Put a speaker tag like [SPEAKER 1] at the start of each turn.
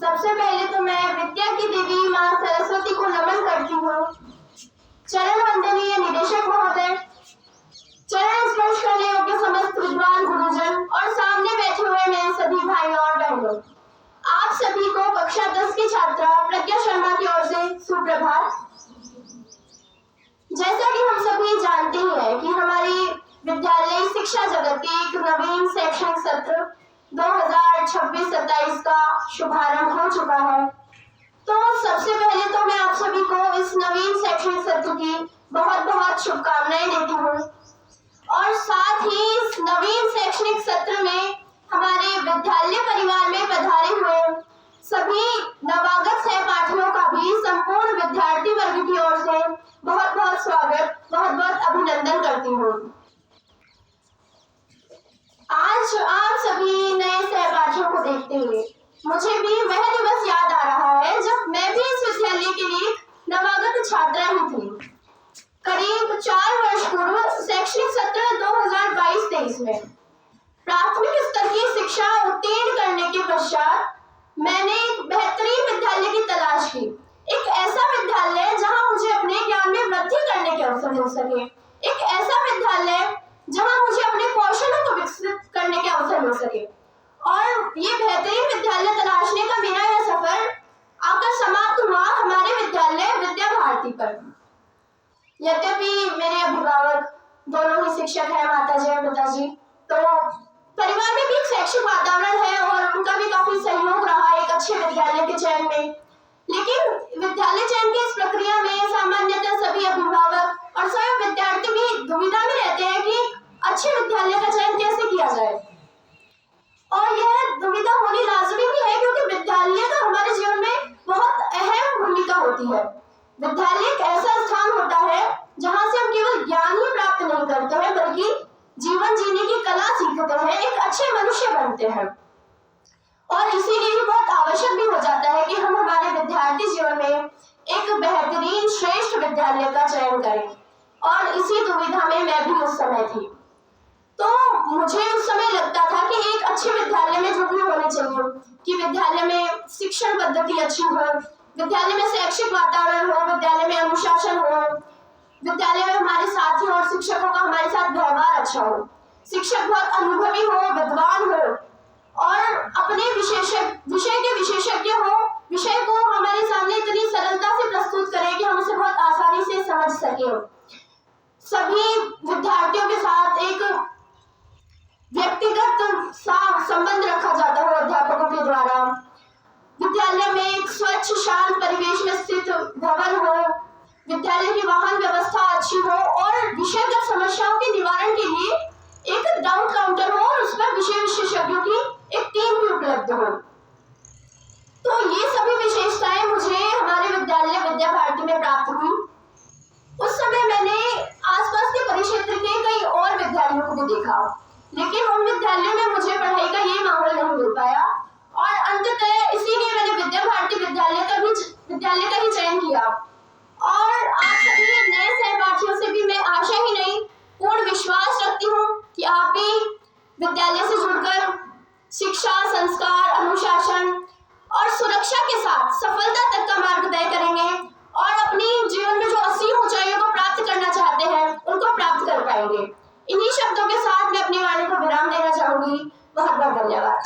[SPEAKER 1] सबसे पहले तो मैं विद्या की देवी माँ सरस्वती को नमन करती हूँ। चरण वंदनीय निदेशक महोदय, चरण स्पर्श करने योग्य समस्त विद्वान गुरुजन और सामने बैठे हुए मेरे सभी भाई और बहनों, आप सभी को कक्षा 10 की छात्रा प्रज्ञा शर्मा की ओर से सुप्रभात। जैसा कि हम सभी जानते ही हैं कि हमारी विद्यालय शिक्षा जगत के एक नवीन शैक्षणिक सत्र 2026-27 का शुभारंभ हो चुका है। तो सबसे पहले तो मैं आप सभी को इस नवीन शैक्षणिक सत्र की बहुत बहुत शुभकामनाएं देती हूँ और साथ ही इस नवीन शैक्षणिक सत्र में हमारे विद्यालय परिवार में पधारे हुए सभी नवागत सहपाठियों का भी संपूर्ण विद्यार्थी वर्ग की ओर से बहुत बहुत स्वागत, बहुत बहुत अभिनंदन करती हूँ। आज आप सभी नए सहपाठियों को देखते हुए मुझे भी वह दिवस याद आ रहा है जब मैं भी इस विद्यालय के लिए नवागत छात्रा ही थी। करीब 4 वर्ष पूर्व शैक्षणिक सत्र 2022-23 में प्राथमिक स्तर की शिक्षा उत्तीर्ण करने के पश्चात मैंने एक बेहतरीन विद्यालय की तलाश की। एक ऐसा विद्यालय जहां मुझे अपने ज्ञान में वृद्धि करने के अवसर मिल सके, एक ऐसा विद्यालय जहां मुझे अपने कौशलों को विकसित करने के अवसर मिल सके। और ये बेहतरीन विद्यालय तलाशने का मेरा यह सफर आकर समाप्त हुआ हमारे विद्यालय विद्या भारती पर। यद्यपि मेरे अभिभावक दोनों ही शिक्षक हैं, माताजी और पिताजी, तो परिवार में भी एक शैक्षिक वातावरण है और उनका भी काफी सहयोग रहा एक अच्छे विद्यालय के चयन में। लेकिन विद्यालय चयन की इस प्रक्रिया में सामान्यतः सभी अभिभावक और स्वयं विद्यार्थी भी दुविधा में रहते हैं कि अच्छे विद्यालय का चयन कैसे किया जाए। और यह दुविधा होनी लाजमी भी है क्योंकि विद्यालय का हमारे जीवन में बहुत अहम भूमिका होती है। विद्यालय एक ऐसा स्थान होता है जहां से हम केवल ज्ञान ही प्राप्त नहीं करते हैं बल्कि जीवन जीने की कला सीखते हैं, एक अच्छे मनुष्य बनते हैं। और इसीलिए बहुत आवश्यक भी हो जाता है कि हम हमारे विद्यार्थी जीवन में एक बेहतरीन श्रेष्ठ विद्यालय का चयन करें। और इसी दुविधा में मैं भी उस समय थी। तो मुझे उस समय लगता था कि एक अच्छे विद्यालय में जो भी होने चाहिए कि विद्यालय में शिक्षण पद्धति अच्छी हो, विद्यालय में शैक्षिक वातावरण हो, विद्यालय में अनुशासन हो, विद्यालय में हमारे साथी और शिक्षकों का हमारे साथ व्यवहार अच्छा हो, शिक्षक बहुत अनुभवी हो, विद्वान हो और अपने विषय के विशेषज्ञ हो, विषय को हमारे सामने इतनी सरलता से प्रस्तुत करें कि हम उसे बहुत आसानी से समझ सके। सभी विद्यार्थियों के साथ एक व्यक्तिगत संबंध रखा जाता है अध्यापकों के द्वारा। विद्यालय में एक स्वच्छ शांत परिवेश में स्थित भवन हो, विद्यालय की वाहन व्यवस्था अच्छी हो और विषयगत समस्याओं के निवारण के लिए एक डाउट काउंटर हो और उस पर विषय विशेषज्ञों की एक टीम भी उपलब्ध हो। तो ये सभी विशेषताएं मुझे हमारे विद्यालय विद्या भारती में प्राप्त हुई। उस समय मैंने आसपास के परिक्षेत्र के कई और विद्यालयों को भी देखा, लेकिन उन विद्यालयों में मुझे पढ़ाई का ये माहौल नहीं मिल पाया और अंततः इसीलिए मैंने विद्या भारती विद्यालय का ही चयन किया। और आप सभी नए सहपाठियों से भी मैं आशा ही नहीं पूर्ण विश्वास रखती हूँ कि आप भी विद्यालय से जुड़कर शिक्षा, संस्कार, अनुशासन और सुरक्षा के साथ सफलता तक का मार्ग तय करेंगे और अपनी जीवन में जो असीम ऊंचाइयों को प्राप्त करना चाहते हैं उनको प्राप्त कर पाएंगे। इन्हीं शब्दों के साथ मैं अपनी वाणी को विराम देना चाहूंगी। बहुत बहुत धन्यवाद।